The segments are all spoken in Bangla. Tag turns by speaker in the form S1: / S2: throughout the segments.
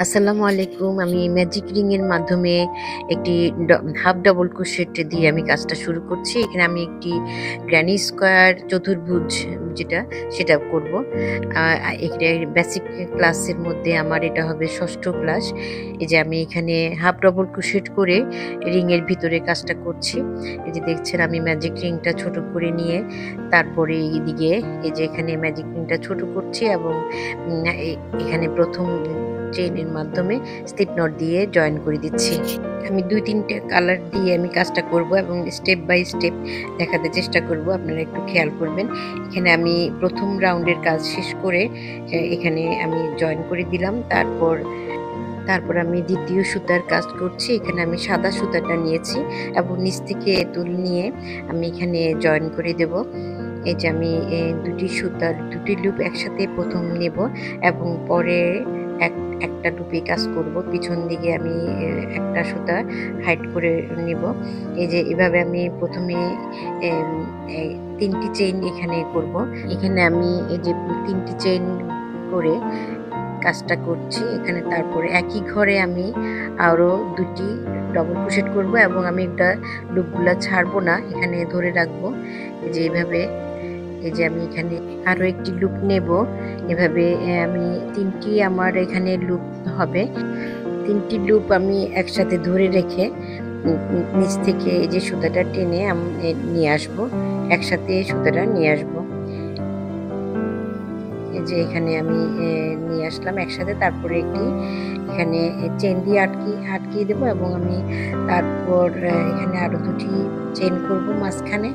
S1: আসসালামু আলাইকুম। আমি ম্যাজিক রিং এর মাধ্যমে একটি হাফ ডাবল ক্রোশেট দিয়ে আমি কাজটা শুরু করছি। এখানে আমি একটি গ্র্যানি স্কোয়ার চতুর্ভুজ যেটা সেটা করব। এখানে বেসিক ক্লাসের মধ্যে আমার এটা হবে ৬ষ্ঠ ক্লাস। এই যে আমি এখানে হাফ ডাবল ক্রোশেট করে রিং এর ভিতরে কাজটা করছি। এই যে দেখছেন আমি ম্যাজিক রিংটা ছোট করে নিয়ে তারপরে এইদিকে এই যে এখানে ম্যাজিক রিংটা ছোট করছি এবং এখানে ১ম চেইনের মাধ্যমে স্লিপ নট দিয়ে জয়েন করে দিচ্ছি। আমি ২-৩ টে কালার দিয়ে আমি কাজটা করব এবং স্টেপ বাই স্টেপ দেখাতে চেষ্টা করব। আপনারা একটু খেয়াল করবেন। এখানে আমি ১ম রাউন্ডের কাজ শেষ করে এখানে আমি জয়েন করে দিলাম। তারপর আমি ২য় সুতার কাজ করছি। এখানে আমি সাদা সুতাটা নিয়েছি এবং নিচ থেকে তুলে নিয়ে আমি এখানে জয়েন করে দেব। এই যে আমি ২টি সুতার ২টি লুপ একসাথে ১ম নেব এবং পরে একটা লুপে কাজ করব। পিছন দিকে আমি একটা সুতা হাইড করে নেব। এই যে এভাবে আমি ১মে ৩টি চেইন এখানে করব। এখানে আমি এই যে ৩টি চেইন করে কাজটা করছি। এখানে তারপরে একই ঘরে আমি আরো ২টি ডবল ক্রোশেট করব এবং আমি একটা লুপগুলা ছাড়বো না, এখানে ধরে রাখবো। এই যে এভাবে এই যে আমি এখানে আরো একটি লুপ নেব। এভাবে আমি ৩টি আমার এখানে লুপ হবে। ৩টি লুপ আমি একসাথে ধরে রেখে নিচ থেকে এই যে সুতাটা টেনে নিয়ে আসব, একসাথে সুতাটা নিয়ে আসব। এই যে এখানে আমি নিয়ে আসলাম একসাথে। তারপরে একটি এখানে চেন দিয়ে আটকিয়ে দেবো এবং আমি তারপর এখানে আরো ২টি চেন করব মাঝখানে।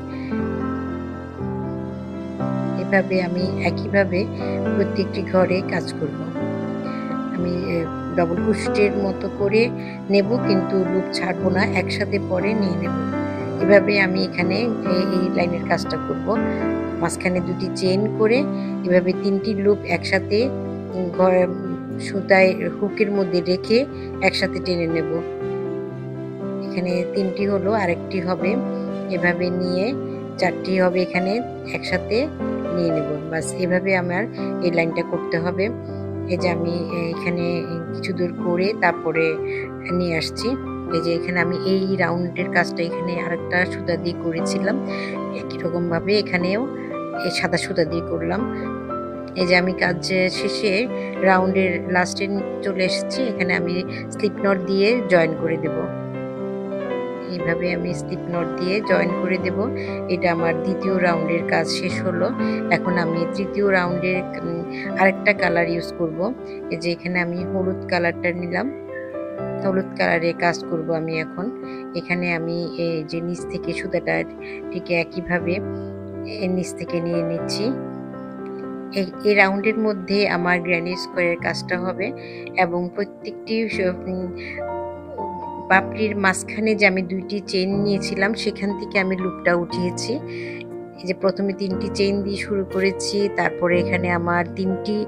S1: এভাবে আমি একইভাবে প্রত্যেকটি ঘরে কাজ করব। আমি ডবল ক্রোশেটের মতো করে নেব, কিন্তু লুপ ছাড়বো না, একসাথে পরে নিয়ে নেব। এভাবে আমি এখানে এই লাইনের কাজটা করব। মাঝখানে ২টি চেইন করে এভাবে ৩টি লুপ একসাথে সুতায় হুকের মধ্যে রেখে একসাথে টেনে নেব। এখানে ৩টি হলো, আরেকটি হবে। এভাবে নিয়ে ৪টি হবে এখানে একসাথে নিয়ে নেব। বাস এভাবে আমার এই লাইনটা করতে হবে। এই যে আমি এখানে কিছু দূর করে তারপরে নিয়ে আসছি। এই যে এখানে আমি এই রাউন্ডের কাজটা এখানে আরেকটা সুতা দিয়ে করেছিলাম, একই রকম ভাবে এখানেও এই সাদা সুতা দিয়ে করলাম। এই যে আমি কাজ শেষে রাউন্ডের লাস্টে চলে এসেছি। এখানে আমি স্লিপ নট দিয়ে জয়েন করে দেব। এইভাবে আমি স্লিপ নট দিয়ে জয়েন করে দেব। এটা আমার ২য় রাউন্ডের কাজ শেষ হলো। এখন আমি ৩য় রাউন্ডের আরেকটা কালার ইউজ করব। এই যে এখানে আমি হলুদ কালারটা নিলাম, হলুদ কালারে কাজ করব আমি এখন। এখানে আমি এই যে নিচ থেকে সুতাটা ঠিক একইভাবে নিচ থেকে নিয়ে নিচ্ছি। এই রাউন্ডের মধ্যে আমার গ্র্যানি স্কোয়ারের কাজটা হবে এবং প্রত্যেকটি পাপড়ির মাঝখানে যে আমি ২টি চেইন নিয়েছিলাম সেখান থেকে আমি লুপটা উঠিয়েছি। এই যে ১মে ৩টি চেইন দিয়ে শুরু করেছি, তারপরে এখানে আমার ৩টি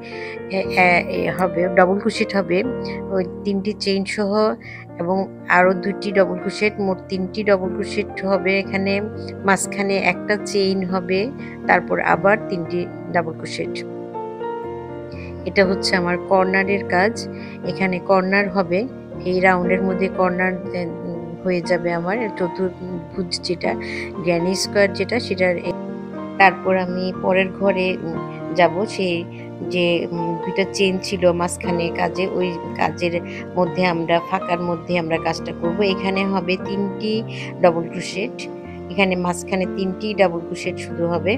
S1: হবে ডবল ক্রোশেট হবে ওই ৩টি চেইন সহ এবং আরো ২টি ডবল ক্রোশেট, মোট ৩টি ডবল ক্রোশেট হবে এখানে। মাঝখানে একটা চেইন হবে, তারপর আবার ৩টি ডাবল ক্রোশেট। এটা হচ্ছে আমার কর্নারের কাজ। এখানে কর্নার হবে, এই রাউন্ডের মধ্যে কর্নার হয়ে যাবে আমার চতুর্ভুজ যেটা গ্র্যানি স্কোয়ার যেটা সেটার। তারপর আমি পরের ঘরে যাব। সেই যে ২টা চেইন ছিল মাঝখানে কাজে, ওই কাজের মধ্যে আমরা ফাঁকার মধ্যে আমরা কাজটা করব। এখানে হবে ৩টি ডবল ক্রোশেট, এখানে মাঝখানে ৩টি ডাবল ক্রোশেট শুধু হবে।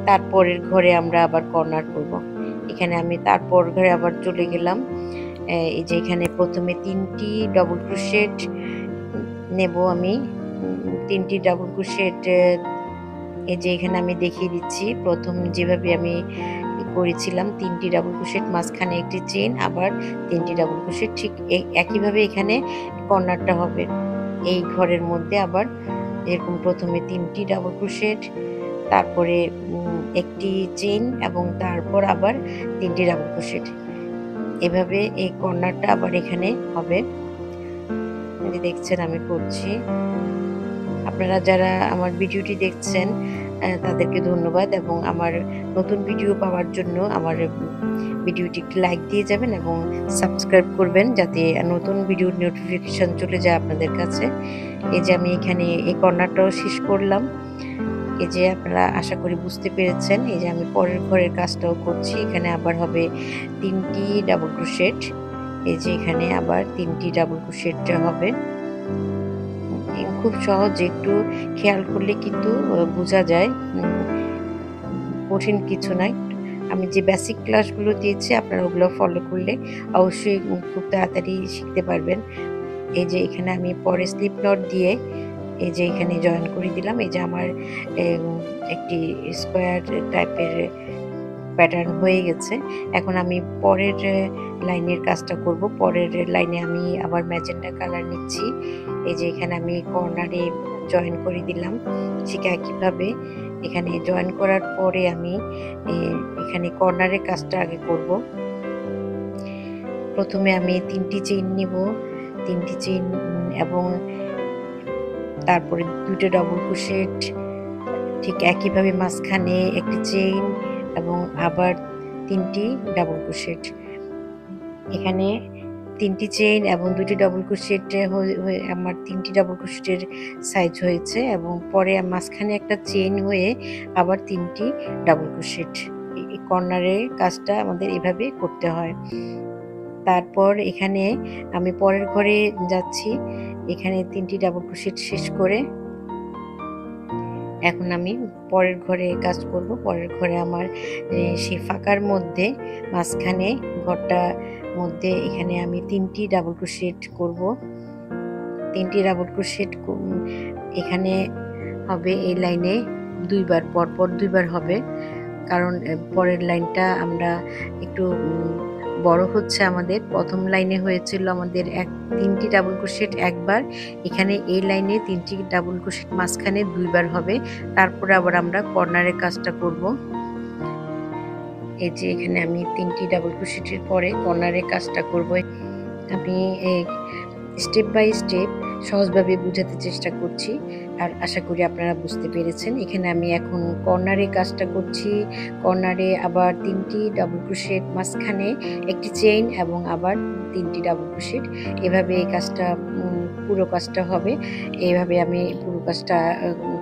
S1: তারপরের ঘরে আমরা আবার কর্নার করব। এখানে আমি তারপর ঘরে আবার চলে গেলাম। এই যে এখানে ১মে ৩টি ডবল ক্রোশেট নেব আমি। ৩টি ডাবল ক্রোশেট এই যে এখানে আমি দেখিয়ে দিচ্ছি। ১ম যেভাবে আমি করেছিলাম ৩টি ডাবল ক্রোশেট, মাঝখানে একটি চেইন, আবার ৩টি ডাবল ক্রোশেট, ঠিক একইভাবে এখানে কর্নারটা হবে। এই ঘরের মধ্যে আবার এরকম ১মে ৩টি ডাবল ক্রোশেট, তারপরে একটি চেইন এবং তারপর আবার ৩টি ডাবল ক্রোশেট। এভাবে এই কর্নারটা আবার এখানে হবে। দেখছেন আমি করছি। আপনারা যারা আমার ভিডিওটি দেখছেন তাদেরকে ধন্যবাদ এবং আমার নতুন ভিডিও পাওয়ার জন্য আমার ভিডিওটি একটি লাইক দিয়ে যাবেন এবং সাবস্ক্রাইব করবেন যাতে নতুন ভিডিওর নোটিফিকেশন চলে যায় আপনাদের কাছে। এই যে আমি এখানে এই কর্নারটাও শেষ করলাম। এই যে আপনারা আশা করি বুঝতে পেরেছেন। এই যে আমি পরের ঘরের কাজটাও করছি। এখানে আবার হবে 3টি ডাবল ক্রোশেট। এই যে এখানে আবার 3টি ডাবল ক্রোশেট হবে। খুব সহজ, একটু খেয়াল করলে কিন্তু বোঝা যায়, কঠিন কিছু নাই। আমি যে বেসিক ক্লাসগুলো দিয়েছি আপনারা ওগুলো ফলো করলে অবশ্যই খুব তাড়াতাড়ি শিখতে পারবেন। এই যে এখানে আমি পরে স্লিপ নট দিয়ে এই যে এখানে জয়েন করে দিলাম। এই যে আমার একটি স্কোয়ার টাইপের প্যাটার্ন হয়ে গেছে। এখন আমি পরের লাইনের কাজটা করব। পরের লাইনে আমি আবার ম্যাজেন্টা কালার নিচ্ছি। এই যে এখানে আমি কর্নারে জয়েন করে দিলাম। ঠিক একইভাবে এখানে জয়েন করার পরে আমি এখানে কর্নারের কাজটা আগে করব। প্রথমে আমি 3টি চেইন নিব, 3টি চেইন এবং তারপরে 2টা ডাবল ক্রোশেট, ঠিক একইভাবে মাঝখানে একটি চেইন এবং আবার 3টি ডাবল ক্রোশেট। এখানে 3টি চেইন এবং 2টি ডাবল ক্রোশেট আমার 3টি ডাবল ক্রোশেটের সাইজ হয়েছে এবং পরে মাঝখানে একটা চেইন হয়ে আবার 3টি ডাবল ক্রোশেট। এই কর্নারের কাজটা আমাদের এভাবে করতে হয়। তারপর এখানে আমি পরের ঘরে যাচ্ছি। এখানে 3টি ডাবল ক্রোশেট শেষ করে এখন আমি পরের ঘরে কাজ করব। পরের ঘরে আমার সেই ফাঁকার মধ্যে মাঝখানে ঘরটা মধ্যে এখানে আমি 3টি ডাবল ক্রোশেট করব। 3টি ডাবল ক্রোশেট এখানে হবে এই লাইনে 2বার, পরপর 2বার হবে, কারণ পরের লাইনটা আমরা একটু বড় হচ্ছে। আমাদের প্রথম লাইনে হয়েছিল আমাদের 3টি ডাবল ক্রোশেট একবার, এখানে এই লাইনে 3টি ডাবল ক্রোশেট মাঝখানে 2বার হবে। তারপরে আবার আমরা কর্নারের কাজটা করব। এই যে এখানে আমি 3টি ডাবল ক্রোশেটের পরে কর্নারের কাজটা করব। আমি স্টেপ বাই স্টেপ সহজভাবে বোঝাতে চেষ্টা করছি, আর আশা করি আপনারা বুঝতে পেরেছেন। এখানে আমি এখন কর্নারে কাজটা করছি। কর্নারে আবার 3টি ডাবল ক্রোশেট, মাঝখানে একটি চেইন এবং আবার 3টি ডাবল ক্রোশেট। এভাবে এই কাজটা পুরো কাজটা হবে। এইভাবে আমি পুরো কাজটা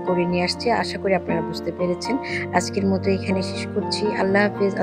S1: করে নিয়ে আসছি। আশা করি আপনারা বুঝতে পেরেছেন। আজকের মতো এখানে শেষ করছি। আল্লাহ হাফেজ।